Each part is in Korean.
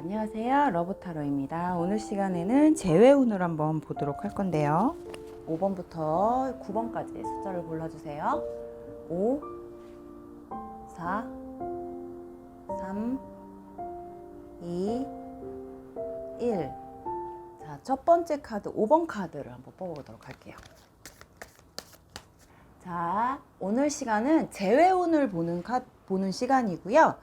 안녕하세요. 러브타로입니다. 오늘 시간에는 재회운을 한번 보도록 할 건데요. 5번부터 9번까지 숫자를 골라주세요. 5, 4, 3, 2, 1. 자, 첫 번째 카드 5번 카드를 한번 뽑아보도록 할게요. 자, 오늘 시간은 재회운을 보는 시간이고요.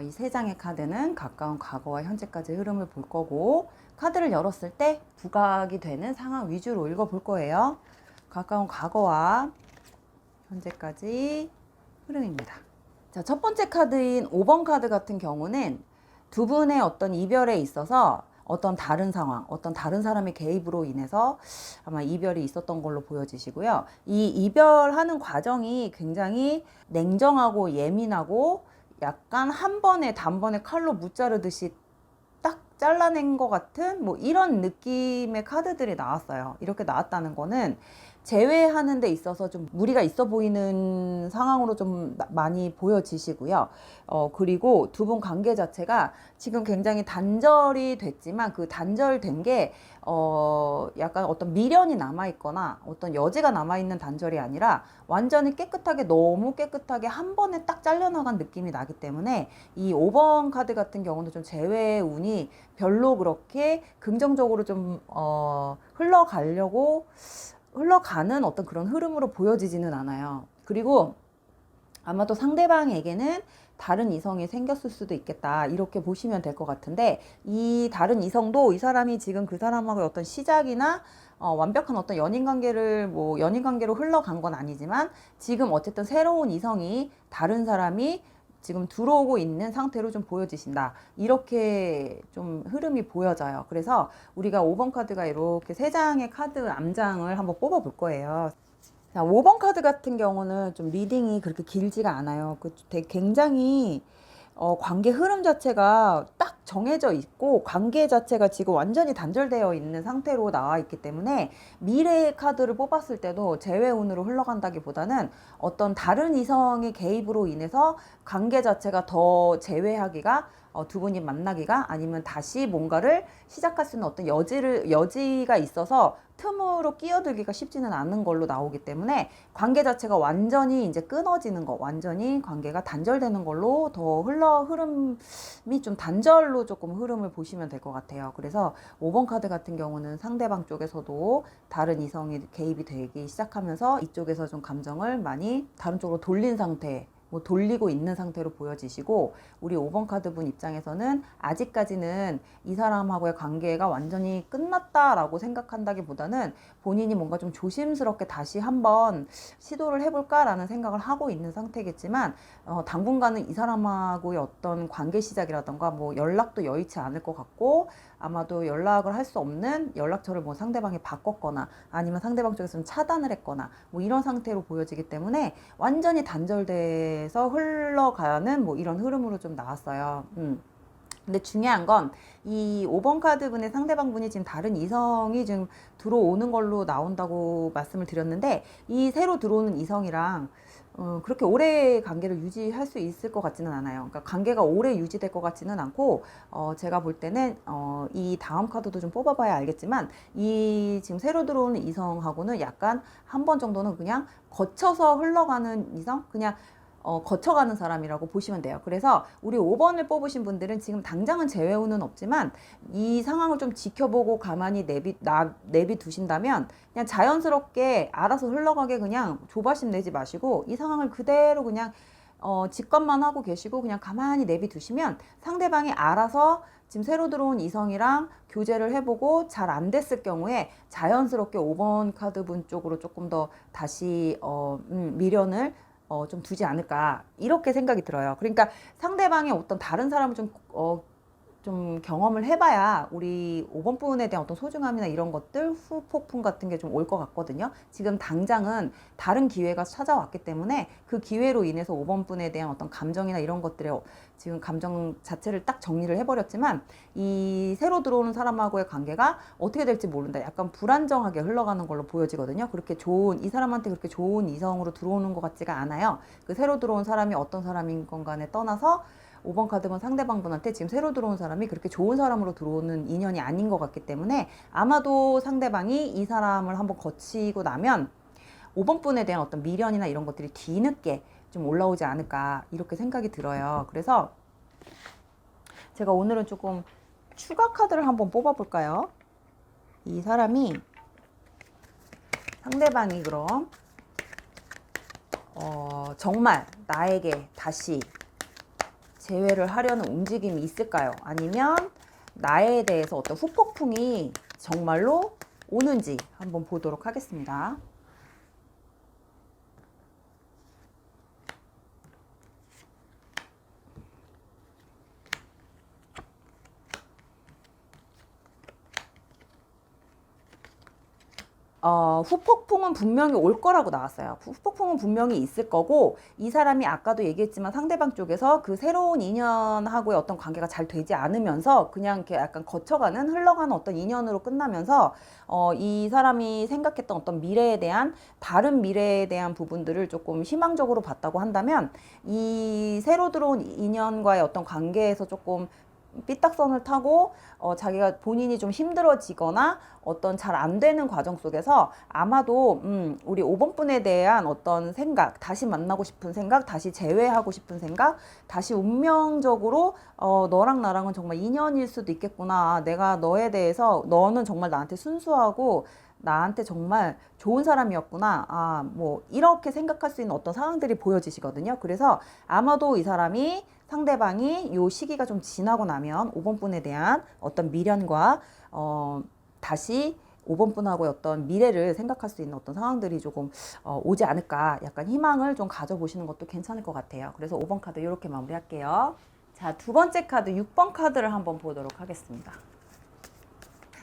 이 세 장의 카드는 가까운 과거와 현재까지 흐름을 볼 거고, 카드를 열었을 때 부각이 되는 상황 위주로 읽어볼 거예요. 가까운 과거와 현재까지 흐름입니다. 자, 첫 번째 카드인 5번 카드 같은 경우는 두 분의 어떤 이별에 있어서 어떤 다른 상황, 어떤 다른 사람의 개입으로 인해서 아마 이별이 있었던 걸로 보여지시고요. 이 이별하는 과정이 굉장히 냉정하고 예민하고 약간 한 번에 단번에 칼로 무자르듯이 딱 잘라낸 것 같은 뭐 이런 느낌의 카드들이 나왔어요. 이렇게 나왔다는 거는 제외하는 데 있어서 좀 무리가 있어 보이는 상황으로 좀 많이 보여지시고요. 그리고 두 분 관계 자체가 지금 굉장히 단절이 됐지만 그 단절된 게 약간 어떤 미련이 남아있거나 어떤 여지가 남아있는 단절이 아니라 완전히 깨끗하게, 너무 깨끗하게 한 번에 딱 잘려나간 느낌이 나기 때문에 이 5번 카드 같은 경우는 좀 재회의 운이 별로 그렇게 긍정적으로 좀 흘러가는 어떤 그런 흐름으로 보여지지는 않아요. 그리고 아마도 상대방에게는 다른 이성이 생겼을 수도 있겠다, 이렇게 보시면 될 것 같은데, 이 다른 이성도 이 사람이 지금 그 사람하고의 어떤 시작이나 완벽한 어떤 연인 관계로 흘러간 건 아니지만 지금 어쨌든 새로운 이성이, 다른 사람이 지금 들어오고 있는 상태로 좀 보여지신다, 이렇게 좀 흐름이 보여져요. 그래서 우리가 5번 카드가 이렇게 세 장의 카드 암장을 한번 뽑아 볼 거예요. 자, 5번 카드 같은 경우는 좀 리딩이 그렇게 길지가 않아요. 되게 굉장히 관계 흐름 자체가 딱 정해져 있고, 관계 자체가 지금 완전히 단절되어 있는 상태로 나와 있기 때문에 미래의 카드를 뽑았을 때도 재회운으로 흘러간다기보다는 어떤 다른 이성의 개입으로 인해서 관계 자체가 더 재회하기가, 두 분이 만나기가, 아니면 다시 뭔가를 시작할 수 있는 어떤 여지가 있어서 틈으로 끼어들기가 쉽지는 않은 걸로 나오기 때문에 관계 자체가 완전히 이제 끊어지는 거, 완전히 관계가 단절되는 걸로 더 흐름이 좀 단절로 조금 흐름을 보시면 될 것 같아요. 그래서 5번 카드 같은 경우는 상대방 쪽에서도 다른 이성이 개입이 되기 시작하면서 이쪽에서 좀 감정을 많이 다른 쪽으로 돌린 상태, 돌리고 있는 상태로 보여지시고, 우리 5번 카드 분 입장에서는 아직까지는 이 사람하고의 관계가 완전히 끝났다라고 생각한다기보다는 본인이 뭔가 좀 조심스럽게 다시 한번 시도를 해볼까라는 생각을 하고 있는 상태겠지만, 당분간은 이 사람하고의 어떤 관계 시작이라던가 뭐 연락도 여의치 않을 것 같고, 아마도 연락을 할 수 없는 연락처를 뭐 상대방이 바꿨거나 아니면 상대방 쪽에서는 차단을 했거나 뭐 이런 상태로 보여지기 때문에 완전히 단절돼서 흘러가는 뭐 이런 흐름으로 좀 나왔어요. 근데 중요한 건 이 5번 카드 분의 상대방 분이 지금 다른 이성이 지금 들어오는 걸로 나온다고 말씀을 드렸는데, 이 새로 들어오는 이성이랑 그렇게 오래 관계를 유지할 수 있을 것 같지는 않아요. 그러니까 관계가 오래 유지될 것 같지는 않고, 제가 볼 때는 이 다음 카드도 좀 뽑아봐야 알겠지만, 이 지금 새로 들어오는 이성하고는 약간 한 번 정도는 그냥 거쳐서 흘러가는 이성, 그냥 거쳐가는 사람이라고 보시면 돼요. 그래서 우리 5번을 뽑으신 분들은 지금 당장은 재회운은 없지만 이 상황을 좀 지켜보고 가만히 내비 두신다면 그냥 자연스럽게 알아서 흘러가게 그냥 조바심 내지 마시고 이 상황을 그대로 그냥 직관만 하고 계시고 그냥 가만히 내비 두시면 상대방이 알아서 지금 새로 들어온 이성이랑 교제를 해보고 잘 안 됐을 경우에 자연스럽게 5번 카드 분 쪽으로 조금 더 다시 미련을 좀 두지 않을까, 이렇게 생각이 들어요. 그러니까 상대방의 어떤 다른 사람을 좀 경험을 해봐야 우리 5번 분에 대한 어떤 소중함이나 이런 것들, 후폭풍 같은 게 좀 올 것 같거든요. 지금 당장은 다른 기회가 찾아왔기 때문에 그 기회로 인해서 5번 분에 대한 어떤 감정이나 이런 것들의 지금 감정 자체를 딱 정리를 해버렸지만, 이 새로 들어오는 사람하고의 관계가 어떻게 될지 모른다, 약간 불안정하게 흘러가는 걸로 보여지거든요. 이 사람한테 그렇게 좋은 이성으로 들어오는 것 같지가 않아요. 그 새로 들어온 사람이 어떤 사람인 건 간에 떠나서 5번 카드는 상대방분한테 지금 새로 들어온 사람이 그렇게 좋은 사람으로 들어오는 인연이 아닌 것 같기 때문에 아마도 상대방이 이 사람을 한번 거치고 나면 5번 분에 대한 어떤 미련이나 이런 것들이 뒤늦게 좀 올라오지 않을까 이렇게 생각이 들어요. 그래서 제가 오늘은 조금 추가 카드를 한번 뽑아볼까요? 이 사람이 상대방이 그럼 정말 나에게 다시 재회를 하려는 움직임이 있을까요? 아니면 나에 대해서 어떤 후폭풍이 정말로 오는지 한번 보도록 하겠습니다. 후폭풍은 분명히 올 거라고 나왔어요. 후폭풍은 분명히 있을 거고, 이 사람이 아까도 얘기했지만 상대방 쪽에서 그 새로운 인연하고의 어떤 관계가 잘 되지 않으면서 그냥 이렇게 약간 거쳐가는, 흘러가는 어떤 인연으로 끝나면서 이 사람이 생각했던 어떤 미래에 대한, 바른 미래에 대한 부분들을 조금 희망적으로 봤다고 한다면, 이 새로 들어온 인연과의 어떤 관계에서 조금 삐딱선을 타고 자기가 본인이 좀 힘들어지거나 어떤 잘 안 되는 과정 속에서 아마도 우리 5번 분에 대한 어떤 생각, 다시 만나고 싶은 생각, 다시 재회하고 싶은 생각, 다시 운명적으로 너랑 나랑은 정말 인연일 수도 있겠구나. 내가 너에 대해서, 너는 정말 나한테 순수하고 나한테 정말 좋은 사람이었구나. 뭐 이렇게 생각할 수 있는 어떤 상황들이 보여지시거든요. 그래서 아마도 이 사람이, 상대방이 요 시기가 좀 지나고 나면 5번 분에 대한 어떤 미련과 다시 5번 분하고의 어떤 미래를 생각할 수 있는 어떤 상황들이 조금 오지 않을까, 약간 희망을 좀 가져보시는 것도 괜찮을 것 같아요. 그래서 5번 카드 이렇게 마무리할게요. 자, 두 번째 카드 6번 카드를 한번 보도록 하겠습니다.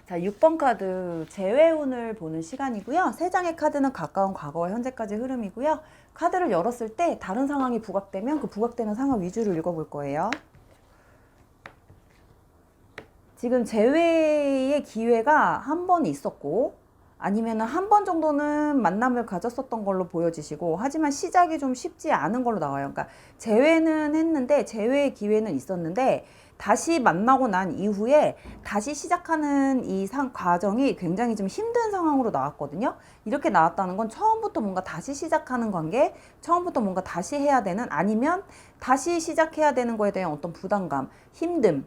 자, 6번 카드 재회운을 보는 시간이고요. 세 장의 카드는 가까운 과거와 현재까지 흐름이고요. 카드를 열었을 때 다른 상황이 부각되면 그 부각되는 상황 위주로 읽어볼 거예요. 지금 재회의 기회가 한 번 있었고, 아니면 한 번 정도는 만남을 가졌었던 걸로 보여지시고, 하지만 시작이 좀 쉽지 않은 걸로 나와요. 그러니까 재회는 했는데, 재회의 기회는 있었는데 다시 만나고 난 이후에 다시 시작하는 이 과정이 굉장히 좀 힘든 상황으로 나왔거든요. 이렇게 나왔다는 건 처음부터 뭔가 다시 시작하는 관계, 처음부터 뭔가 다시 해야 되는, 아니면 다시 시작해야 되는 거에 대한 어떤 부담감, 힘듦,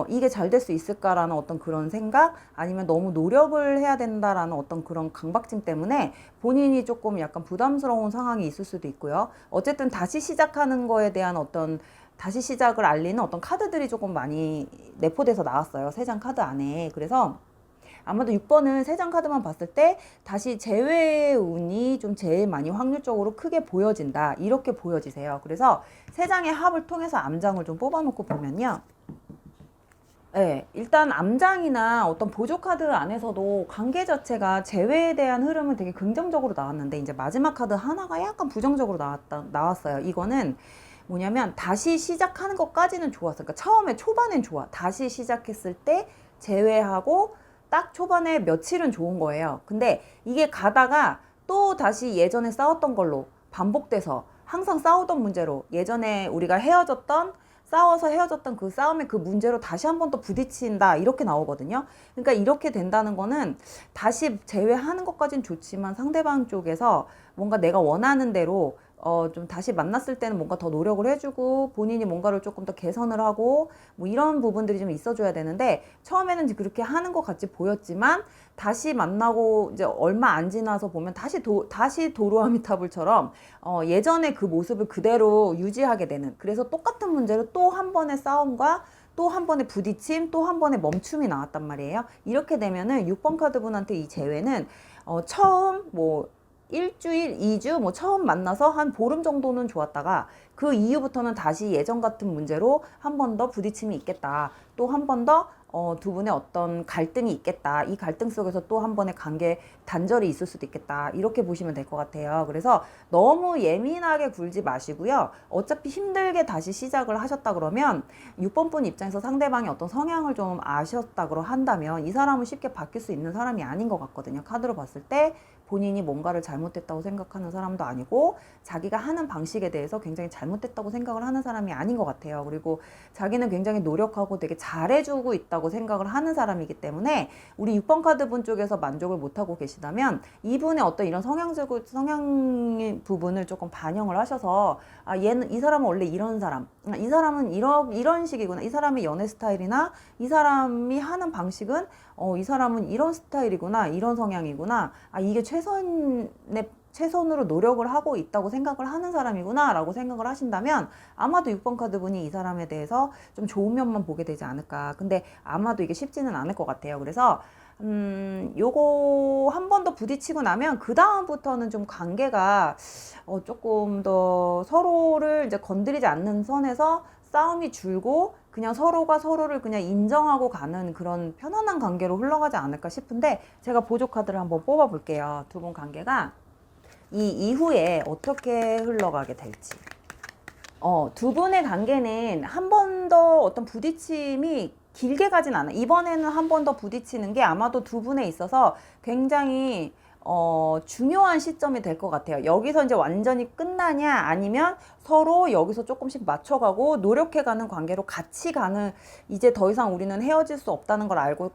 이게 잘 될 수 있을까라는 어떤 그런 생각, 아니면 너무 노력을 해야 된다라는 어떤 그런 강박증 때문에 본인이 조금 약간 부담스러운 상황이 있을 수도 있고요. 어쨌든 다시 시작하는 거에 대한 어떤, 다시 시작을 알리는 어떤 카드들이 조금 많이 내포돼서 나왔어요. 세 장 카드 안에. 그래서 아마도 6번은 세 장 카드만 봤을 때 다시 재회의 운이 좀 제일 많이 확률적으로 크게 보여진다, 이렇게 보여지세요. 그래서 세 장의 합을 통해서 암장을 좀 뽑아놓고 보면요. 네, 일단 암장이나 어떤 보조 카드 안에서도 관계 자체가 재회에 대한 흐름은 되게 긍정적으로 나왔는데, 이제 마지막 카드 하나가 약간 부정적으로 나왔어요. 이거는 뭐냐면 다시 시작하는 것까지는 좋았어. 그러니까 처음에 초반엔 좋아. 다시 시작했을 때 재회하고 딱 초반에 며칠은 좋은 거예요. 근데 이게 가다가 또 다시 예전에 싸웠던 걸로 반복돼서, 항상 싸우던 문제로, 예전에 우리가 싸워서 헤어졌던 그 싸움의 그 문제로 다시 한 번 더 부딪힌다, 이렇게 나오거든요. 그러니까 이렇게 된다는 거는 다시 재회하는 것까진 좋지만 상대방 쪽에서 뭔가 내가 원하는 대로 좀 다시 만났을 때는 뭔가 더 노력을 해주고 본인이 뭔가를 조금 더 개선을 하고 뭐 이런 부분들이 좀 있어줘야 되는데, 처음에는 그렇게 하는 것 같이 보였지만 다시 만나고 이제 얼마 안 지나서 보면 다시 도루아미타불처럼 예전의 그 모습을 그대로 유지하게 되는, 그래서 똑같은 문제로 또 한 번의 싸움과 또 한 번의 부딪힘, 또 한 번의 멈춤이 나왔단 말이에요. 이렇게 되면은 6번 카드 분한테 이 재회는 처음 뭐 일주일, 2주, 뭐 처음 만나서 한 보름 정도는 좋았다가 그 이후부터는 다시 예전 같은 문제로 한 번 더 부딪힘이 있겠다. 또 한 번 더 두 분의 어떤 갈등이 있겠다. 이 갈등 속에서 또 한 번의 관계 단절이 있을 수도 있겠다. 이렇게 보시면 될 것 같아요. 그래서 너무 예민하게 굴지 마시고요. 어차피 힘들게 다시 시작을 하셨다 그러면 6번 분 입장에서 상대방의 어떤 성향을 좀 아셨다 그러 한다면 이 사람은 쉽게 바뀔 수 있는 사람이 아닌 것 같거든요. 카드로 봤을 때 본인이 뭔가를 잘못했다고 생각하는 사람도 아니고 자기가 하는 방식에 대해서 굉장히 잘 잘못됐다고 생각을 하는 사람이 아닌 것 같아요. 그리고 자기는 굉장히 노력하고 되게 잘해주고 있다고 생각을 하는 사람이기 때문에 우리 6번 카드 분 쪽에서 만족을 못하고 계시다면 이분의 어떤 이런 성향 부분을 조금 반영을 하셔서 아, 이 사람은 원래 이런 사람, 이 사람은 이런 식이구나, 이 사람의 연애 스타일이나 이 사람이 하는 방식은 이 사람은 이런 스타일이구나, 이런 성향이구나, 아, 이게 최선으로 노력을 하고 있다고 생각을 하는 사람이구나 라고 생각을 하신다면 아마도 6번 카드 분이 이 사람에 대해서 좀 좋은 면만 보게 되지 않을까. 근데 아마도 이게 쉽지는 않을 것 같아요. 그래서 요거 한 번 더 부딪히고 나면 그 다음부터는 좀 관계가 조금 더 서로를 이제 건드리지 않는 선에서 싸움이 줄고 그냥 서로가 서로를 그냥 인정하고 가는 그런 편안한 관계로 흘러가지 않을까 싶은데 제가 보조 카드를 한번 뽑아 볼게요. 두 분 관계가 이 이후에 어떻게 흘러가게 될지. 두 분의 관계는 한 번 더 어떤 부딪힘이 길게 가진 않아요. 이번에는 한 번 더 부딪히는 게 아마도 두 분에 있어서 굉장히 중요한 시점이 될 것 같아요. 여기서 이제 완전히 끝나냐 아니면 서로 여기서 조금씩 맞춰가고 노력해가는 관계로 같이 가는, 이제 더 이상 우리는 헤어질 수 없다는 걸 알고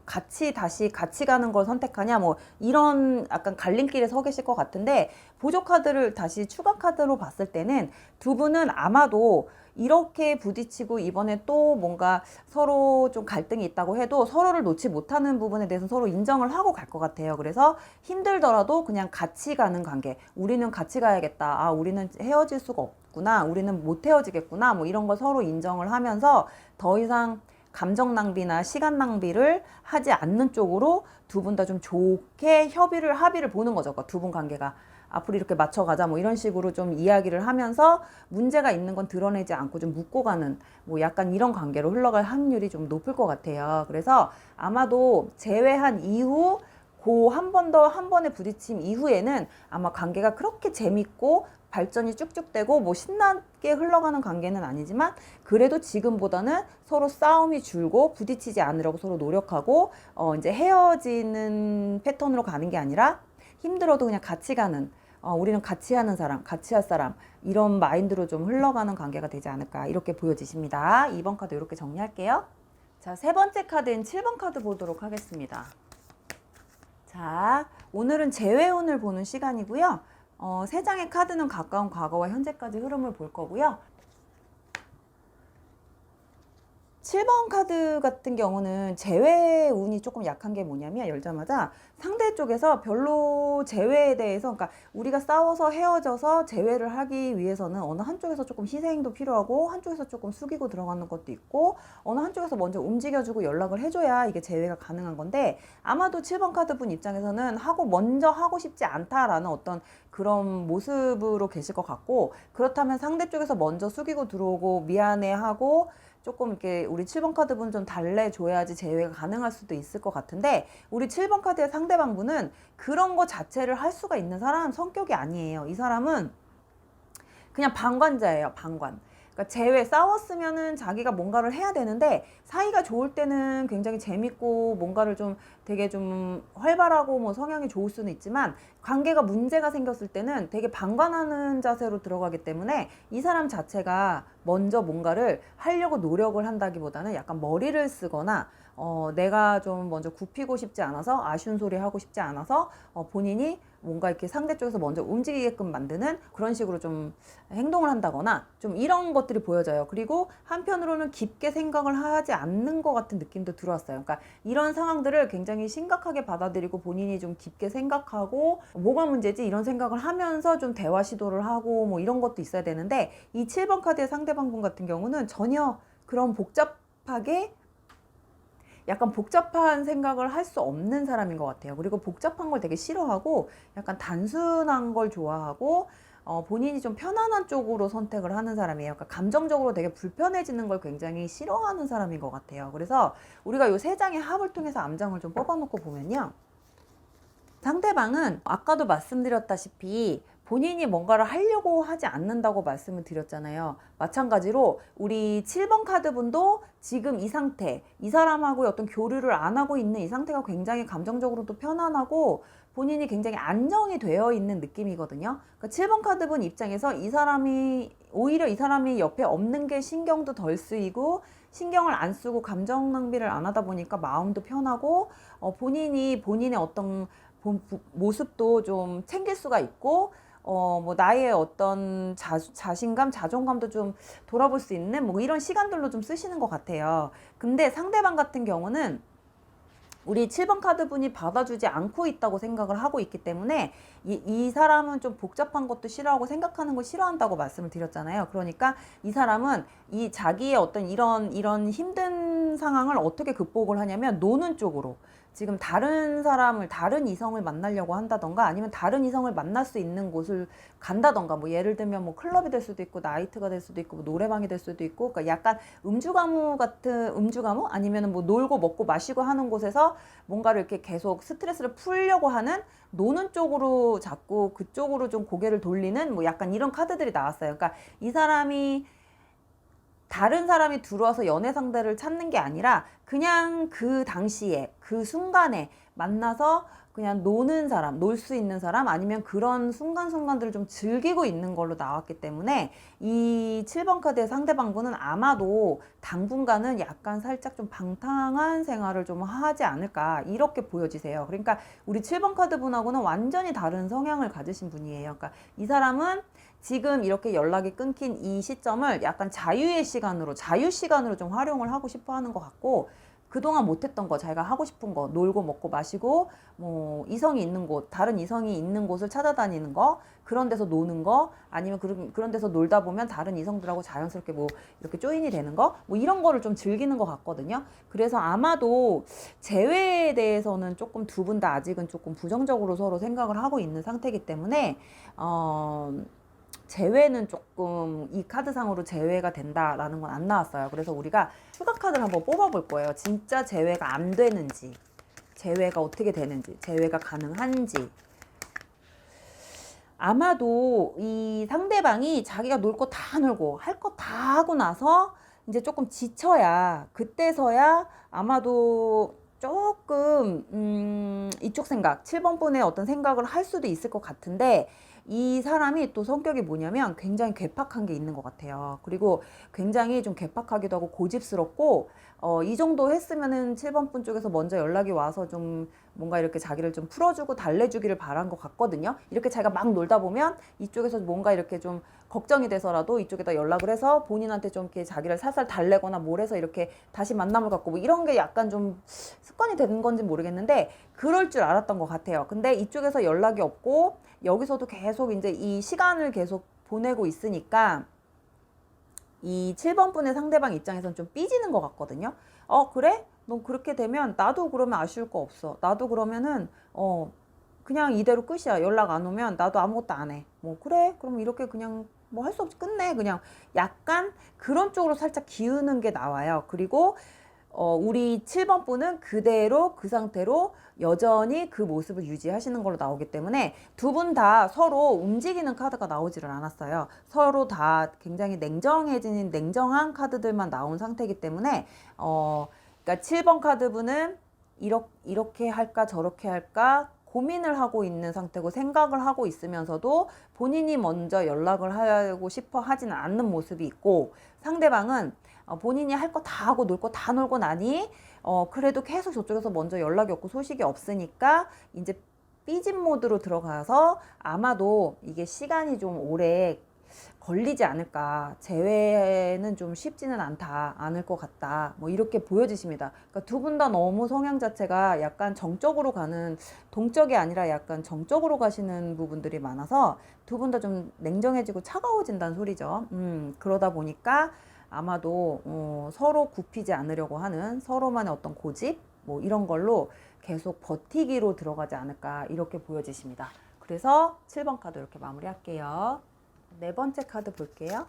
다시 같이 가는 걸 선택하냐, 뭐 이런 약간 갈림길에 서 계실 것 같은데, 보조 카드를 다시 추가 카드로 봤을 때는 두 분은 아마도 이렇게 부딪히고 이번에 또 뭔가 서로 좀 갈등이 있다고 해도 서로를 놓지 못하는 부분에 대해서 서로 인정을 하고 갈 것 같아요. 그래서 힘들더라도 그냥 같이 가는 관계, 우리는 같이 가야겠다, 아, 우리는 헤어질 수가 없구나, 우리는 못 헤어지겠구나, 뭐 이런 걸 서로 인정을 하면서 더 이상 감정 낭비나 시간 낭비를 하지 않는 쪽으로 두 분 다 좀 좋게 합의를 보는 거죠. 두 분 관계가 앞으로 이렇게 맞춰가자, 뭐 이런 식으로 좀 이야기를 하면서 문제가 있는 건 드러내지 않고 좀 묻고 가는, 뭐 약간 이런 관계로 흘러갈 확률이 좀 높을 것 같아요. 그래서 아마도 재회한 이후 한 번의 부딪힘 이후에는 아마 관계가 그렇게 재밌고 발전이 쭉쭉 되고 뭐 신나게 흘러가는 관계는 아니지만 그래도 지금보다는 서로 싸움이 줄고 부딪히지 않으려고 서로 노력하고 이제 헤어지는 패턴으로 가는 게 아니라 힘들어도 그냥 같이 가는, 우리는 같이 하는 사람, 같이 할 사람, 이런 마인드로 좀 흘러가는 관계가 되지 않을까, 이렇게 보여지십니다. 2번 카드 이렇게 정리할게요. 자, 세 번째 카드인 7번 카드 보도록 하겠습니다. 자, 오늘은 재회운을 보는 시간이고요. 세 장의 카드는 가까운 과거와 현재까지 흐름을 볼 거고요. 7번 카드 같은 경우는 재회 운이 조금 약한 게 뭐냐면, 열자마자 상대 쪽에서 별로 재회에 대해서, 그러니까 우리가 싸워서 헤어져서 재회를 하기 위해서는 어느 한쪽에서 조금 희생도 필요하고 한쪽에서 조금 숙이고 들어가는 것도 있고 어느 한쪽에서 먼저 움직여주고 연락을 해줘야 이게 재회가 가능한 건데, 아마도 7번 카드 분 입장에서는 먼저 하고 싶지 않다라는 어떤 그런 모습으로 계실 것 같고, 그렇다면 상대 쪽에서 먼저 숙이고 들어오고 미안해하고 조금 이렇게 우리 7번 카드 분 좀 달래줘야지 재회가 가능할 수도 있을 것 같은데, 우리 7번 카드의 상대방 분은 그런 거 자체를 할 수가 있는 사람 성격이 아니에요. 이 사람은 그냥 방관자예요. 방관. 그러니까 싸웠으면은 자기가 뭔가를 해야 되는데, 사이가 좋을 때는 굉장히 재밌고 뭔가를 좀 되게 좀 활발하고 뭐 성향이 좋을 수는 있지만, 관계가 문제가 생겼을 때는 되게 방관하는 자세로 들어가기 때문에 이 사람 자체가 먼저 뭔가를 하려고 노력을 한다기보다는 약간 머리를 쓰거나 내가 좀 먼저 굽히고 싶지 않아서, 아쉬운 소리 하고 싶지 않아서 본인이 뭔가 이렇게 상대 쪽에서 먼저 움직이게끔 만드는 그런 식으로 좀 행동을 한다거나 좀 이런 것들이 보여져요. 그리고 한편으로는 깊게 생각을 하지 않는 것 같은 느낌도 들어왔어요. 그러니까 이런 상황들을 굉장히 심각하게 받아들이고 본인이 좀 깊게 생각하고 뭐가 문제지 이런 생각을 하면서 좀 대화 시도를 하고 뭐 이런 것도 있어야 되는데, 이 7번 카드의 상대방 분 같은 경우는 전혀 그런 약간 복잡한 생각을 할 수 없는 사람인 것 같아요. 그리고 복잡한 걸 되게 싫어하고 약간 단순한 걸 좋아하고 본인이 좀 편안한 쪽으로 선택을 하는 사람이에요. 그러니까 감정적으로 되게 불편해지는 걸 굉장히 싫어하는 사람인 것 같아요. 그래서 우리가 이 세 장의 합을 통해서 암장을 좀 뽑아놓고 보면요, 상대방은 아까도 말씀드렸다시피 본인이 뭔가를 하려고 하지 않는다고 말씀을 드렸잖아요. 마찬가지로 우리 7번 카드 분도 지금 이 상태, 이 사람하고 어떤 교류를 안 하고 있는 이 상태가 굉장히 감정적으로도 편안하고 본인이 굉장히 안정이 되어 있는 느낌이거든요. 그러니까 7번 카드 분 입장에서 이 사람이 오히려 이 사람이 옆에 없는 게 신경도 덜 쓰이고 신경을 안 쓰고 감정 낭비를 안 하다 보니까 마음도 편하고 본인이 본인의 어떤 모습도 좀 챙길 수가 있고 뭐 나의 어떤 자신감, 자존감도 좀 돌아볼 수 있는 뭐 이런 시간들로 좀 쓰시는 것 같아요. 근데 상대방 같은 경우는 우리 7번 카드 분이 받아주지 않고 있다고 생각을 하고 있기 때문에 이 사람은 좀 복잡한 것도 싫어하고 생각하는 거 싫어한다고 말씀을 드렸잖아요. 그러니까 이 사람은 이 자기의 어떤 이런 힘든 상황을 어떻게 극복을 하냐면 노는 쪽으로 지금 다른 이성을 만나려고 한다던가 아니면 다른 이성을 만날 수 있는 곳을 간다던가 뭐 예를 들면 뭐 클럽이 될 수도 있고 나이트가 될 수도 있고 뭐 노래방이 될 수도 있고 그러니까 약간 음주가무 아니면은 뭐 놀고 먹고 마시고 하는 곳에서 뭔가를 이렇게 계속 스트레스를 풀려고 하는 노는 쪽으로 자꾸 그쪽으로 좀 고개를 돌리는 뭐 약간 이런 카드들이 나왔어요. 그러니까 이 사람이 다른 사람이 들어와서 연애 상대를 찾는 게 아니라 그냥 그 당시에 그 순간에 만나서 그냥 노는 사람, 놀 수 있는 사람 아니면 그런 순간순간들을 좀 즐기고 있는 걸로 나왔기 때문에 이 7번 카드의 상대방분은 아마도 당분간은 약간 살짝 좀 방탕한 생활을 좀 하지 않을까 이렇게 보여지세요. 그러니까 우리 7번 카드 분하고는 완전히 다른 성향을 가지신 분이에요. 그러니까 이 사람은 지금 이렇게 연락이 끊긴 이 시점을 약간 자유 시간으로 좀 활용을 하고 싶어 하는 것 같고, 그동안 못했던 거, 자기가 하고 싶은 거, 놀고 먹고 마시고, 뭐, 이성이 있는 곳, 다른 이성이 있는 곳을 찾아다니는 거, 그런 데서 노는 거, 아니면 그런 데서 놀다 보면 다른 이성들하고 자연스럽게 뭐, 이렇게 조인이 되는 거, 뭐, 이런 거를 좀 즐기는 것 같거든요. 그래서 아마도 재회에 대해서는 조금 두 분 다 아직은 조금 부정적으로 서로 생각을 하고 있는 상태이기 때문에, 재회는 조금 이 카드상으로 재회가 된다라는 건 안 나왔어요. 그래서 우리가 추가 카드를 한번 뽑아볼 거예요. 진짜 재회가 안 되는지, 재회가 어떻게 되는지, 재회가 가능한지. 아마도 이 상대방이 자기가 놀 거 다 놀고 할 거 다 하고 나서 이제 조금 지쳐야 그때서야 아마도 조금 이쪽 생각 7번 분의 어떤 생각을 할 수도 있을 것 같은데, 이 사람이 또 성격이 뭐냐면 굉장히 괴팍한 게 있는 것 같아요. 그리고 굉장히 좀 괴팍하기도 하고 고집스럽고 이 정도 했으면은 7번 분 쪽에서 먼저 연락이 와서 좀 뭔가 이렇게 자기를 좀 풀어주고 달래주기를 바란 것 같거든요. 이렇게 자기가 막 놀다 보면 이쪽에서 뭔가 이렇게 좀 걱정이 돼서라도 이쪽에다 연락을 해서 본인한테 좀 이렇게 자기를 살살 달래거나 뭘 해서 이렇게 다시 만남을 갖고 뭐 이런 게 약간 좀 습관이 되는 건지 모르겠는데 그럴 줄 알았던 것 같아요. 근데 이쪽에서 연락이 없고 여기서도 계속 이제 이 시간을 계속 보내고 있으니까 이 7번 분의 상대방 입장에서는 좀 삐지는 것 같거든요. 그래? 너 그렇게 되면 나도 그러면 아쉬울 거 없어. 나도 그러면은 그냥 이대로 끝이야. 연락 안 오면 나도 아무것도 안 해. 뭐 그래? 그럼 이렇게 그냥 뭐 할 수 없이 끝내. 그냥 약간 그런 쪽으로 살짝 기우는 게 나와요. 그리고 우리 7번 분은 그대로 그 상태로 여전히 그 모습을 유지하시는 걸로 나오기 때문에 두 분 다 서로 움직이는 카드가 나오지를 않았어요. 서로 다 굉장히 냉정한 카드들만 나온 상태이기 때문에 그러니까 7번 카드 분은 이렇게 할까 저렇게 할까 고민을 하고 있는 상태고 생각을 하고 있으면서도 본인이 먼저 연락을 하고 싶어 하지는 않는 모습이 있고, 상대방은 본인이 할 거 다 하고 놀 거 다 놀고 나니 그래도 계속 저쪽에서 먼저 연락이 없고 소식이 없으니까 이제 삐진 모드로 들어가서 아마도 이게 시간이 좀 오래 걸리지 않을까, 재회는 좀 쉽지는 않을 것 같다, 뭐 이렇게 보여지십니다. 그러니까 두 분 다 너무 성향 자체가 약간 정적으로 가는, 동적이 아니라 약간 정적으로 가시는 부분들이 많아서 두 분 다 좀 냉정해지고 차가워진다는 소리죠. 그러다 보니까 아마도 서로 굽히지 않으려고 하는 서로만의 어떤 고집 뭐 이런 걸로 계속 버티기로 들어가지 않을까 이렇게 보여지십니다. 그래서 7번 카드 이렇게 마무리할게요. 네 번째 카드 볼게요.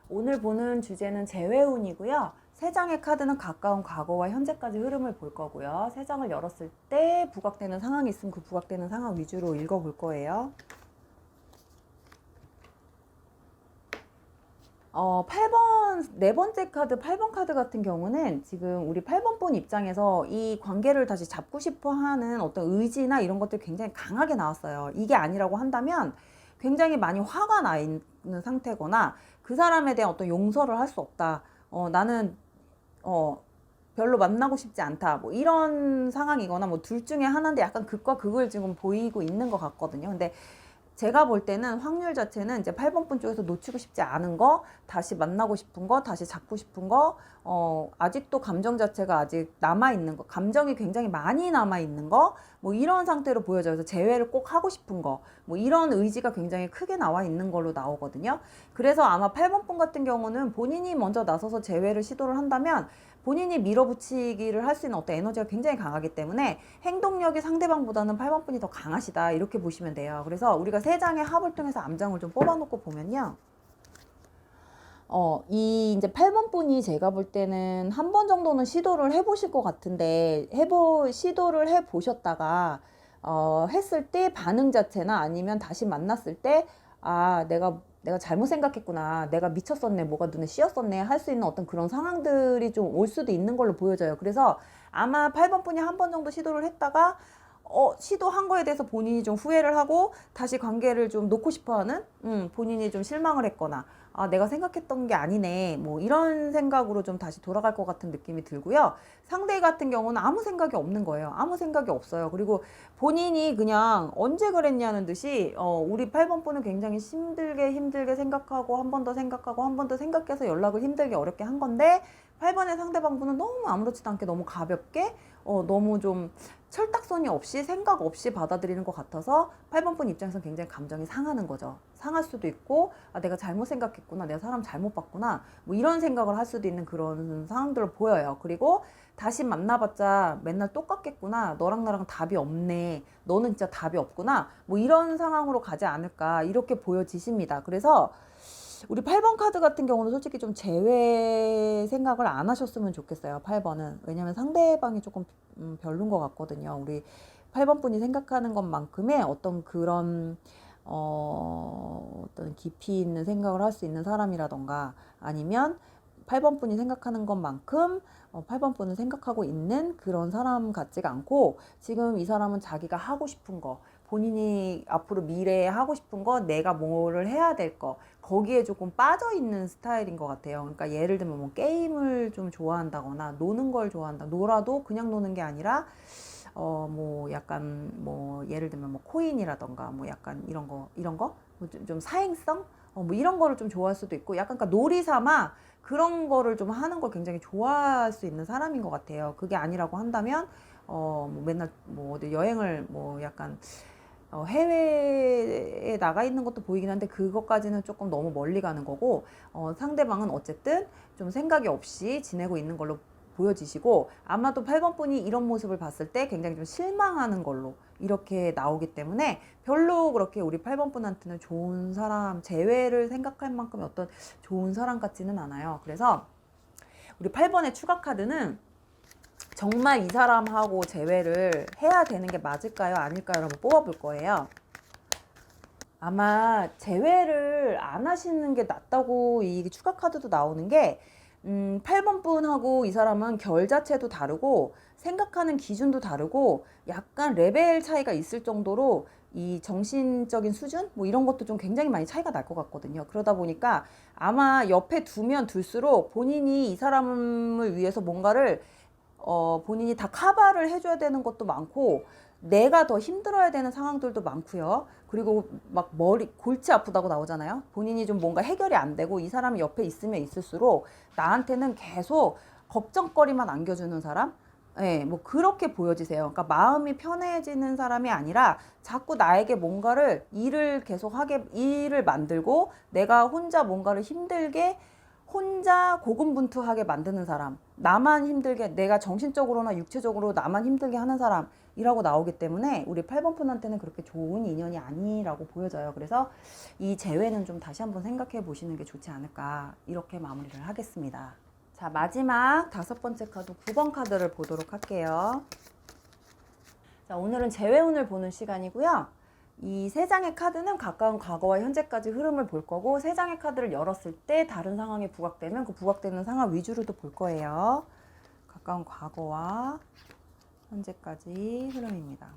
오늘 보는 주제는 재회운이고요. 세 장의 카드는 가까운 과거와 현재까지 흐름을 볼 거고요. 세 장을 열었을 때 부각되는 상황이 있으면 그 부각되는 상황 위주로 읽어볼 거예요. 8번, 네 번째 카드, 8번 카드 같은 경우는 지금 우리 8번 분 입장에서 이 관계를 다시 잡고 싶어 하는 어떤 의지나 이런 것들이 굉장히 강하게 나왔어요. 이게 아니라고 한다면 굉장히 많이 화가 상태거나 그 사람에 대한 어떤 용서를 할 수 없다. 나는 별로 만나고 싶지 않다. 뭐 이런 상황이거나 뭐 둘 중에 하나인데 약간 극과 극을 지금 보이고 있는 것 같거든요. 근데 제가 볼 때는 확률 자체는 이제 8번 분 쪽에서 놓치고 싶지 않은 거, 다시 만나고 싶은 거, 다시 잡고 싶은 거, 아직도 감정 자체가 아직 남아있는 거, 감정이 굉장히 많이 남아있는 거, 뭐 이런 상태로 보여져요. 그래서 재회를 꼭 하고 싶은 거, 뭐 이런 의지가 굉장히 크게 나와 있는 걸로 나오거든요. 그래서 아마 8번 분 같은 경우는 본인이 먼저 나서서 재회를 시도를 한다면 본인이 밀어붙이기를 할 수 있는 어떤 에너지가 굉장히 강하기 때문에 행동력이 상대방보다는 8번 분이 더 강하시다 이렇게 보시면 돼요. 그래서 우리가 세 장의 합을 통해서 암장을 좀 뽑아놓고 보면요. 이 이제 8번 분이 제가 볼 때는 한 번 정도는 시도를 해보실 것 같은데 시도를 해보셨다가 했을 때 반응 자체나 아니면 다시 만났을 때 내가 잘못 생각했구나. 내가 미쳤었네. 뭐가 눈에 씌었었네. 할 수 있는 어떤 그런 상황들이 좀 올 수도 있는 걸로 보여져요. 그래서 아마 8번 분이 한 번 정도 시도를 했다가 시도한 거에 대해서 본인이 좀 후회를 하고 다시 관계를 좀 놓고 싶어 하는 본인이 좀 실망을 했거나 내가 생각했던 게 아니네 뭐 이런 생각으로 좀 다시 돌아갈 것 같은 느낌이 들고요. 상대 같은 경우는 아무 생각이 없는 거예요. 아무 생각이 없어요. 그리고 본인이 그냥 언제 그랬냐는 듯이 우리 8번 분은 굉장히 힘들게 생각하고 한 번 더 생각하고 한 번 더 생각해서 연락을 힘들게 어렵게 한 건데 8번의 상대방 분은 너무 아무렇지도 않게 너무 가볍게 너무 좀 철딱서니 없이 생각 없이 받아들이는 것 같아서 8번 분 입장에서는 굉장히 감정이 상하는 거죠. 상할 수도 있고 내가 잘못 생각했구나. 내가 사람 잘못 봤구나. 뭐 이런 생각을 할 수도 있는 그런 상황들을 보여요. 그리고 다시 만나봤자 맨날 똑같겠구나. 너랑 나랑 답이 없네. 너는 진짜 답이 없구나. 뭐 이런 상황으로 가지 않을까 이렇게 보여지십니다. 그래서 우리 8번 카드 같은 경우는 솔직히 좀 제외 생각을 안 하셨으면 좋겠어요. 8번은. 왜냐면 상대방이 조금 별론 것 같거든요. 우리 8번 분이 생각하는 것만큼의 어떤 그런 어떤 깊이 있는 생각을 할 수 있는 사람이라던가 아니면 8번 분이 생각하는 것만큼 8번 분은 생각하고 있는 그런 사람 같지가 않고 지금 이 사람은 자기가 하고 싶은 거 본인이 앞으로 미래에 하고 싶은 거 내가 뭐를 해야 될 거 거기에 조금 빠져 있는 스타일인 것 같아요. 그러니까 예를 들면 뭐 게임을 좀 좋아한다거나 노는 걸 좋아한다. 놀아도 그냥 노는 게 아니라 뭐 약간 뭐 예를 들면 뭐 코인이라던가 뭐 약간 이런 거 좀 사행성 뭐 이런 거를 좀 좋아할 수도 있고 약간 그러니까 놀이 삼아 그런 거를 좀 하는 걸 굉장히 좋아할 수 있는 사람인 것 같아요. 그게 아니라고 한다면 뭐 맨날 뭐 어디 여행을 뭐 약간 해외에 나가 있는 것도 보이긴 한데 그것까지는 조금 너무 멀리 가는 거고 상대방은 어쨌든 좀 생각이 없이 지내고 있는 걸로 보여지시고 아마도 8번 분이 이런 모습을 봤을 때 굉장히 좀 실망하는 걸로 이렇게 나오기 때문에 별로 그렇게 우리 8번 분한테는 좋은 사람 재회를 생각할 만큼의 어떤 좋은 사람 같지는 않아요. 그래서 우리 8번의 추가 카드는 정말 이 사람하고 재회를 해야 되는 게 맞을까요? 아닐까요? 한번 뽑아볼 거예요. 아마 재회를 안 하시는 게 낫다고 이 추가 카드도 나오는 게 8번 분하고 이 사람은 결 자체도 다르고 생각하는 기준도 다르고 약간 레벨 차이가 있을 정도로 이 정신적인 수준 뭐 이런 것도 좀 굉장히 많이 차이가 날 것 같거든요. 그러다 보니까 아마 옆에 두면 둘수록 본인이 이 사람을 위해서 뭔가를 본인이 다 커버를 해줘야 되는 것도 많고 내가 더 힘들어야 되는 상황들도 많고요. 그리고 막 골치 아프다고 나오잖아요. 본인이 좀 뭔가 해결이 안 되고 이 사람이 옆에 있으면 있을수록 나한테는 계속 걱정거리만 안겨주는 사람? 예, 뭐 그렇게 보여지세요. 그러니까 마음이 편해지는 사람이 아니라 자꾸 나에게 뭔가를 일을 만들고 내가 혼자 뭔가를 힘들게 혼자 고군분투하게 만드는 사람, 나만 힘들게, 내가 정신적으로나 육체적으로 나만 힘들게 하는 사람이라고 나오기 때문에 우리 8번 분한테는 그렇게 좋은 인연이 아니라고 보여져요. 그래서 이 재회는 좀 다시 한번 생각해 보시는 게 좋지 않을까 이렇게 마무리를 하겠습니다. 자, 마지막 5번째 카드 9번 카드를 보도록 할게요. 자, 오늘은 재회운을 보는 시간이고요. 이 세 장의 카드는 가까운 과거와 현재까지 흐름을 볼 거고 세 장의 카드를 열었을 때 다른 상황이 부각되면 그 부각되는 상황 위주로도 볼 거예요. 가까운 과거와 현재까지 흐름입니다.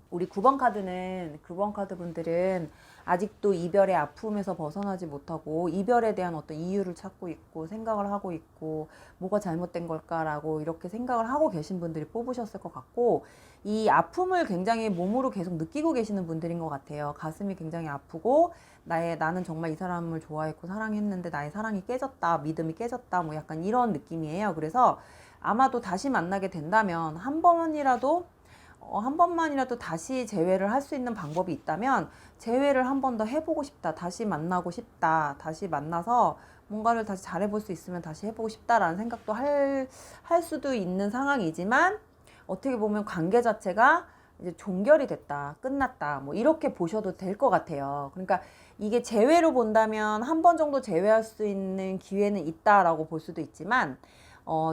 우리 9번 카드는 9번 카드 분들은 아직도 이별의 아픔에서 벗어나지 못하고 이별에 대한 어떤 이유를 찾고 있고 생각을 하고 있고 뭐가 잘못된 걸까라고 이렇게 생각을 하고 계신 분들이 뽑으셨을 것 같고, 이 아픔을 굉장히 몸으로 계속 느끼고 계시는 분들인 것 같아요. 가슴이 굉장히 아프고 나는 정말 이 사람을 좋아했고 사랑했는데 나의 사랑이 깨졌다, 믿음이 깨졌다, 뭐 약간 이런 느낌이에요. 그래서 아마도 다시 만나게 된다면 한 번만이라도 다시 재회를 할 수 있는 방법이 있다면 재회를 한 번 더 해보고 싶다. 다시 만나고 싶다. 다시 만나서 뭔가를 다시 잘해볼 수 있으면 다시 해보고 싶다라는 생각도 할 수도 있는 상황이지만, 어떻게 보면 관계 자체가 이제 종결이 됐다. 끝났다. 뭐 이렇게 보셔도 될 것 같아요. 그러니까 이게 재회로 본다면 한 번 정도 재회할 수 있는 기회는 있다라고 볼 수도 있지만,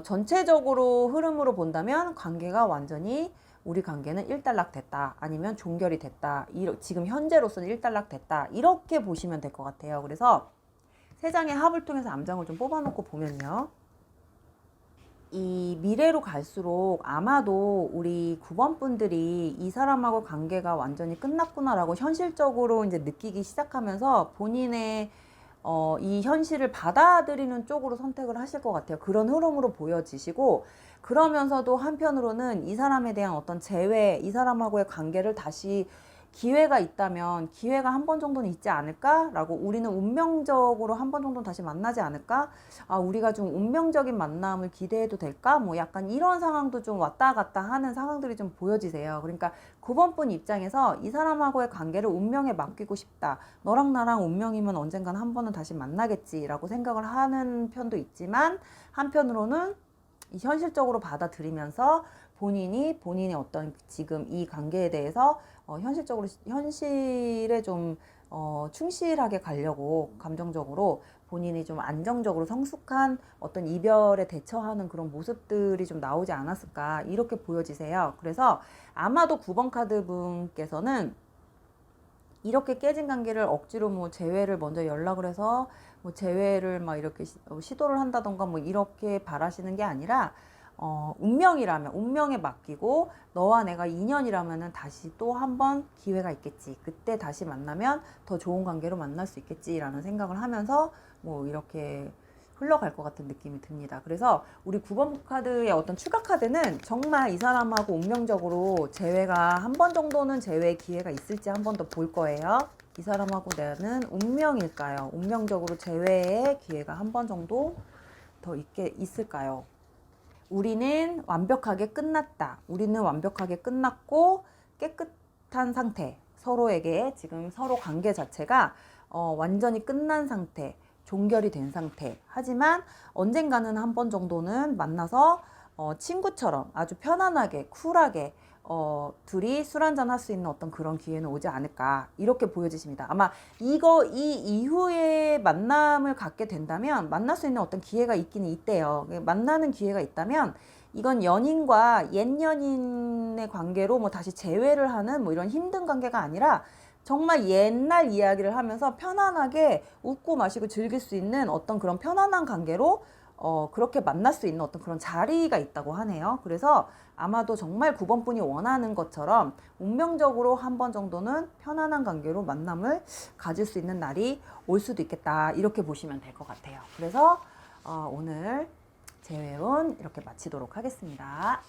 전체적으로 흐름으로 본다면 관계가 완전히, 우리 관계는 일단락 됐다, 아니면 종결이 됐다, 지금 현재로서는 일단락 됐다, 이렇게 보시면 될 것 같아요. 그래서 세 장의 합을 통해서 암장을 좀 뽑아놓고 보면요, 이 미래로 갈수록 아마도 우리 9번 분들이 이 사람하고 관계가 완전히 끝났구나라고 현실적으로 이제 느끼기 시작하면서 본인의 이 현실을 받아들이는 쪽으로 선택을 하실 것 같아요. 그런 흐름으로 보여지시고, 그러면서도 한편으로는 이 사람에 대한 어떤 재회, 이 사람하고의 관계를 다시 기회가 있다면 기회가 한 번 정도는 있지 않을까라고, 우리는 운명적으로 한 번 정도는 다시 만나지 않을까? 우리가 좀 운명적인 만남을 기대해도 될까? 뭐 약간 이런 상황도 좀 왔다 갔다 하는 상황들이 좀 보여지세요. 그러니까 9번 분 입장에서 이 사람하고의 관계를 운명에 맡기고 싶다. 너랑 나랑 운명이면 언젠간 한 번은 다시 만나겠지라고 생각을 하는 편도 있지만, 한편으로는 현실적으로 받아들이면서 본인의 어떤 지금 이 관계에 대해서 현실에 좀 충실하게 가려고, 감정적으로 본인이 좀 안정적으로 성숙한 어떤 이별에 대처하는 그런 모습들이 좀 나오지 않았을까, 이렇게 보여지세요. 그래서 아마도 9번 카드 분께서는 이렇게 깨진 관계를 억지로 뭐 재회를 먼저 연락을 해서 뭐 재회를 막 이렇게 시도를 한다던가 뭐 이렇게 바라시는 게 아니라, 운명이라면 운명에 맡기고, 너와 내가 인연이라면은 다시 또 한 번 기회가 있겠지, 그때 다시 만나면 더 좋은 관계로 만날 수 있겠지라는 생각을 하면서 뭐 이렇게 흘러갈 것 같은 느낌이 듭니다. 그래서 우리 9번 카드의 어떤 추가 카드는 정말 이 사람하고 운명적으로 재회가 한 번 정도는 재회의 기회가 있을지 한 번 더 볼 거예요. 이 사람하고 나는 운명일까요? 운명적으로 재회의 기회가 한 번 정도 더 있을까요? 우리는 완벽하게 끝났다. 우리는 완벽하게 끝났고 깨끗한 상태. 서로에게 지금 서로 관계 자체가 완전히 끝난 상태, 종결이 된 상태. 하지만 언젠가는 한 번 정도는 만나서 친구처럼 아주 편안하게 쿨하게 둘이 술 한잔 할 수 있는 어떤 그런 기회는 오지 않을까, 이렇게 보여지십니다. 아마 이 이후에 만남을 갖게 된다면 만날 수 있는 어떤 기회가 있기는 있대요. 만나는 기회가 있다면 이건 연인과 옛 연인의 관계로 뭐 다시 재회를 하는 뭐 이런 힘든 관계가 아니라, 정말 옛날 이야기를 하면서 편안하게 웃고 마시고 즐길 수 있는 어떤 그런 편안한 관계로 그렇게 만날 수 있는 어떤 그런 자리가 있다고 하네요. 그래서 아마도 정말 9번 분이 원하는 것처럼 운명적으로 한 번 정도는 편안한 관계로 만남을 가질 수 있는 날이 올 수도 있겠다, 이렇게 보시면 될 것 같아요. 그래서 오늘 재회운 이렇게 마치도록 하겠습니다.